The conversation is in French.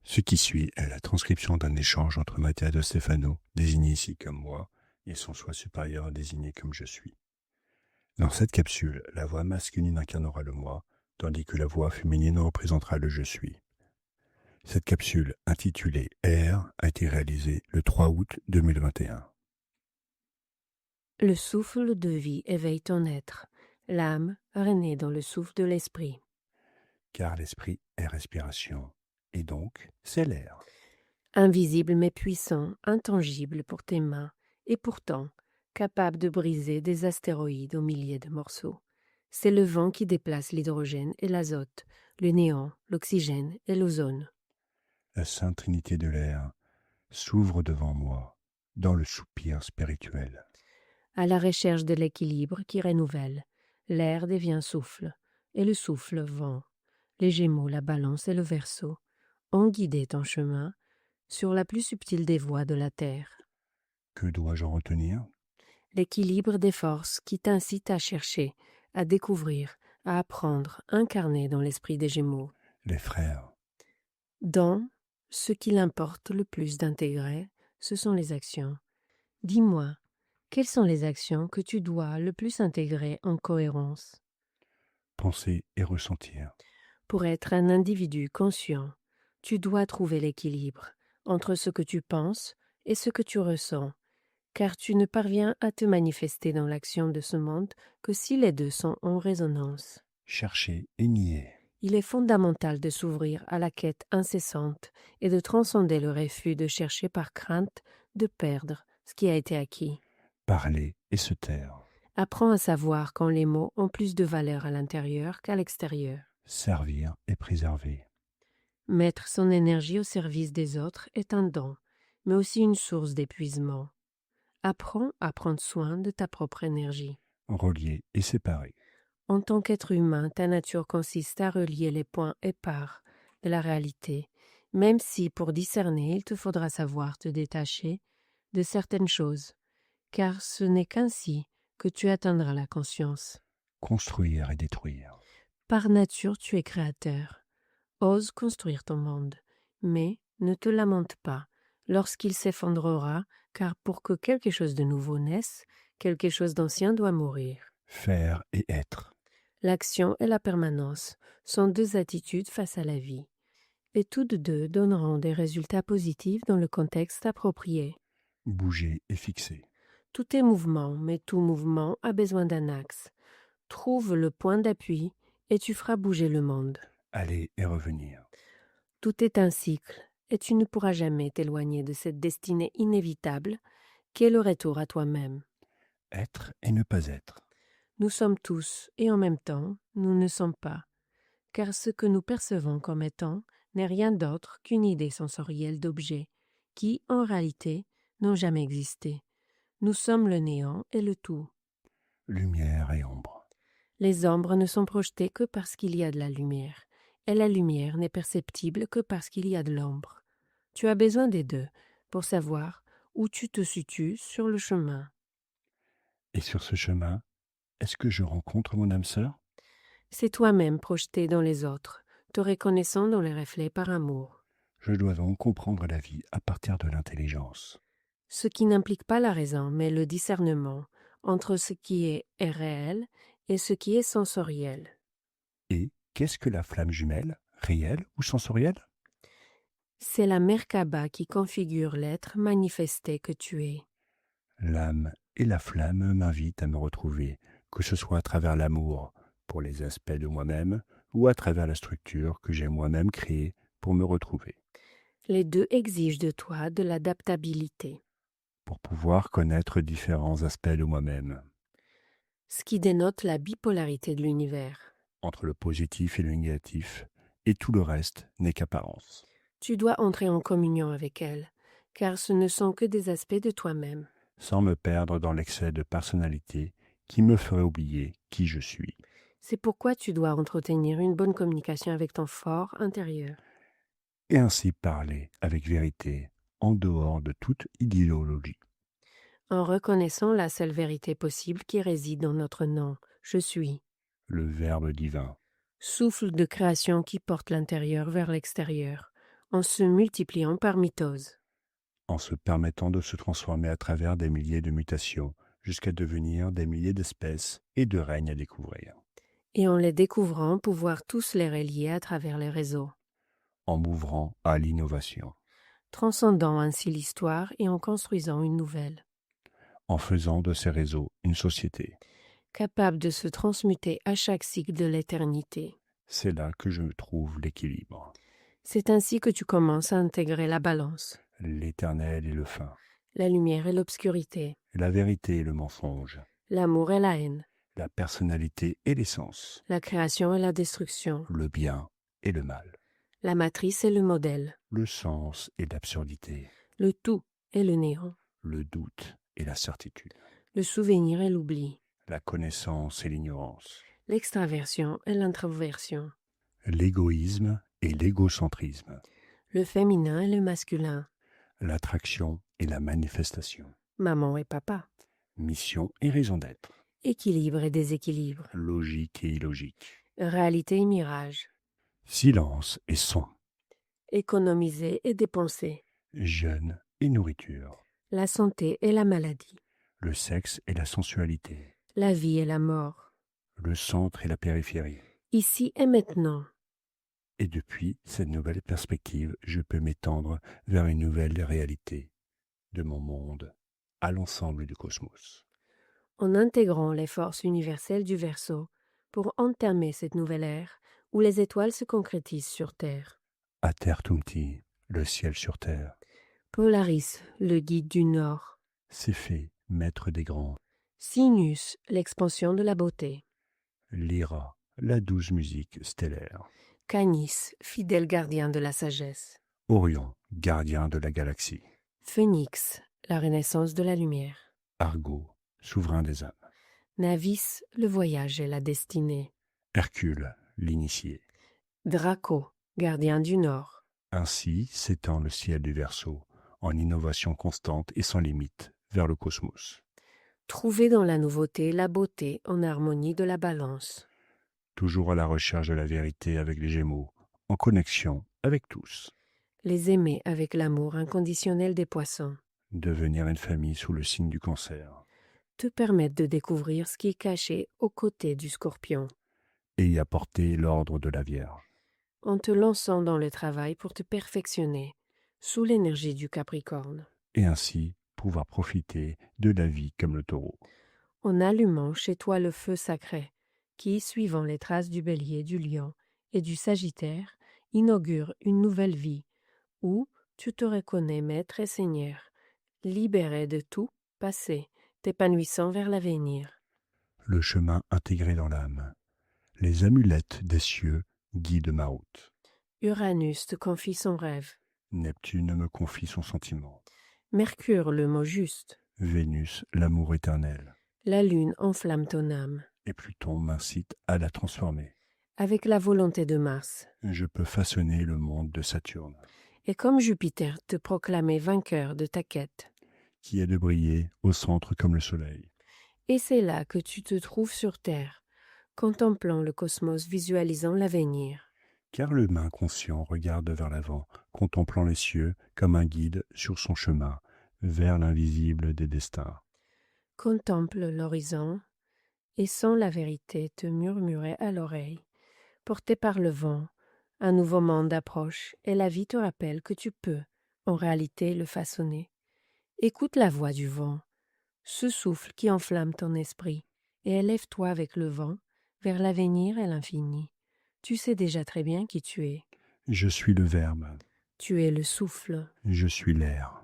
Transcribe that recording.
Ce qui suit est la transcription d'un échange entre Mattia de Stefano, désigné ici comme moi, et son soi supérieur désigné comme je suis. Dans cette capsule, la voix masculine incarnera le moi, tandis que la voix féminine représentera le je suis. Cette capsule, intitulée Air, a été réalisée le 3 août 2021. Le souffle de vie éveille ton être. L'âme renaît dans le souffle de l'esprit. Car l'esprit est respiration, et donc c'est l'air. Invisible mais puissant, intangible pour tes mains, et pourtant capable de briser des astéroïdes aux milliers de morceaux. C'est le vent qui déplace l'hydrogène et l'azote, le néon, l'oxygène et l'ozone. La sainte trinité de l'air s'ouvre devant moi, dans le soupir spirituel. À la recherche de l'équilibre qui renouvelle, l'air devient souffle, et le souffle vent. Les Gémeaux, la Balance et le Verseau ont guidé ton chemin sur la plus subtile des voies de la Terre. Que dois-je en retenir ? L'équilibre des forces qui t'incite à chercher, à découvrir, à apprendre, incarné dans l'esprit des Gémeaux. Les frères. Dans ce qu'il importe le plus d'intégrer, ce sont les actions. Dis-moi, quelles sont les actions que tu dois le plus intégrer en cohérence? Penser et ressentir. Pour être un individu conscient, tu dois trouver l'équilibre entre ce que tu penses et ce que tu ressens, car tu ne parviens à te manifester dans l'action de ce monde que si les deux sont en résonance. Chercher et nier. Il est fondamental de s'ouvrir à la quête incessante et de transcender le refus de chercher par crainte de perdre ce qui a été acquis. Parler et se taire. Apprends à savoir quand les mots ont plus de valeur à l'intérieur qu'à l'extérieur. Servir et préserver. Mettre son énergie au service des autres est un don, mais aussi une source d'épuisement. Apprends à prendre soin de ta propre énergie. Relier et séparer. En tant qu'être humain, ta nature consiste à relier les points épars de la réalité, même si pour discerner, il te faudra savoir te détacher de certaines choses, car ce n'est qu'ainsi que tu atteindras la conscience. Construire et détruire. Par nature, tu es créateur. Ose construire ton monde, mais ne te lamente pas lorsqu'il s'effondrera, car pour que quelque chose de nouveau naisse, quelque chose d'ancien doit mourir. Faire et être. L'action et la permanence sont deux attitudes face à la vie, et toutes deux donneront des résultats positifs dans le contexte approprié. Bouger et fixer. Tout est mouvement, mais tout mouvement a besoin d'un axe. Trouve le point d'appui et tu feras bouger le monde. Aller et revenir. Tout est un cycle, et tu ne pourras jamais t'éloigner de cette destinée inévitable qu'est le retour à toi-même. Être et ne pas être. Nous sommes tous, et en même temps, nous ne sommes pas, car ce que nous percevons comme étant n'est rien d'autre qu'une idée sensorielle d'objets qui, en réalité, n'ont jamais existé. Nous sommes le néant et le tout. Lumière et ombre. Les ombres ne sont projetées que parce qu'il y a de la lumière, et la lumière n'est perceptible que parce qu'il y a de l'ombre. Tu as besoin des deux pour savoir où tu te situes sur le chemin. Et sur ce chemin, est-ce que je rencontre mon âme sœur ? C'est toi-même projeté dans les autres, te reconnaissant dans les reflets par amour. Je dois donc comprendre la vie à partir de l'intelligence. Ce qui n'implique pas la raison, mais le discernement entre ce qui est réel et ce qui est sensoriel. Et qu'est-ce que la flamme jumelle, réelle ou sensorielle ? C'est la Merkaba qui configure l'être manifesté que tu es. L'âme et la flamme m'invitent à me retrouver, que ce soit à travers l'amour pour les aspects de moi-même ou à travers la structure que j'ai moi-même créée pour me retrouver. Les deux exigent de toi de l'adaptabilité, Pour pouvoir connaître différents aspects de moi-même, ce qui dénote la bipolarité de l'univers. entre le positif et le négatif, et tout le reste n'est qu'apparence. Tu dois entrer en communion avec elle, car ce ne sont que des aspects de toi-même. sans me perdre dans l'excès de personnalité qui me ferait oublier qui je suis. C'est pourquoi tu dois entretenir une bonne communication avec ton fort intérieur. Et ainsi parler avec vérité, en dehors de toute idéologie. En reconnaissant la seule vérité possible qui réside dans notre nom, je suis. Le Verbe divin. Souffle de création qui porte l'intérieur vers l'extérieur, en se multipliant par mitose. En se permettant de se transformer à travers des milliers de mutations, jusqu'à devenir des milliers d'espèces et de règnes à découvrir. Et en les découvrant, pouvoir tous les relier à travers les réseaux. En m'ouvrant à l'innovation. Transcendant ainsi l'histoire et en construisant une nouvelle. En faisant de ces réseaux une société. Capable de se transmuter à chaque cycle de l'éternité. C'est là que je trouve l'équilibre. C'est ainsi que tu commences à intégrer la balance, L'éternel et le fin. la lumière et l'obscurité, La vérité et le mensonge. l'amour et la haine, La personnalité et l'essence. la création et la destruction, Le bien et le mal. la matrice et le modèle, Le sens et l'absurdité. le tout et le néant, Le doute et la certitude. le souvenir et l'oubli, La connaissance et l'ignorance. l'extraversion et l'introversion, L'égoïsme et l'égocentrisme. le féminin et le masculin, L'attraction et la manifestation. maman et papa, Mission et raison d'être. équilibre et déséquilibre, Logique et illogique. réalité et mirage, Silence et son. économiser et dépenser, Jeûne et nourriture. la santé et la maladie, Le sexe et la sensualité. la vie et la mort, Le centre et la périphérie. ici et maintenant. Et depuis cette nouvelle perspective, je peux m'étendre vers une nouvelle réalité de mon monde à l'ensemble du cosmos. En intégrant les forces universelles du Verseau pour entamer cette nouvelle ère où les étoiles se concrétisent sur Terre. Atertumti, le ciel sur terre. Polaris, le guide du Nord. Céphée, maître des grands. Sinus, l'expansion de la beauté. Lyra, la douce musique stellaire. Canis, fidèle gardien de la sagesse. Orion, gardien de la galaxie. Phénix, la renaissance de la lumière. Argo, souverain des âmes. Navis, le voyage et la destinée. Hercule, l'initié. Draco, gardien du Nord. Ainsi s'étend le ciel du Verseau, en innovation constante et sans limite, vers le cosmos. Trouver dans la nouveauté la beauté en harmonie de la balance. Toujours à la recherche de la vérité avec les Gémeaux, en connexion avec tous. Les aimer avec l'amour inconditionnel des poissons. Devenir une famille sous le signe du Cancer. Te permettre de découvrir ce qui est caché aux côtés du Scorpion. Et y apporter l'ordre de la Vierge. En te lançant dans le travail pour te perfectionner, sous l'énergie du Capricorne. Et ainsi pouvoir profiter de la vie comme le Taureau. En allumant chez toi le feu sacré, qui, suivant les traces du Bélier, du Lion et du Sagittaire, inaugure une nouvelle vie, où tu te reconnais maître et seigneur, libéré de tout passé, t'épanouissant vers l'avenir. Le chemin intégré dans l'âme. Les amulettes des cieux guident ma route. Uranus te confie son rêve. Neptune me confie son sentiment. Mercure le mot juste. Vénus, l'amour éternel. La lune enflamme ton âme. Et Pluton m'incite à la transformer. Avec la volonté de Mars. Je peux façonner le monde de Saturne. Et comme Jupiter te proclamait vainqueur de ta quête. Qui est de briller au centre comme le soleil. Et c'est là que tu te trouves sur Terre, contemplant le cosmos, visualisant l'avenir. Car l'humain conscient regarde vers l'avant, contemplant les cieux comme un guide sur son chemin, vers l'invisible des destins. Contemple l'horizon, et sans la vérité te murmurer à l'oreille. Porté par le vent, un nouveau monde approche, et la vie te rappelle que tu peux, en réalité, le façonner. Écoute la voix du vent, ce souffle qui enflamme ton esprit, et élève-toi avec le vent vers l'avenir et l'infini. Tu sais déjà très bien qui tu es. Je suis le Verbe. Tu es le souffle. Je suis l'air.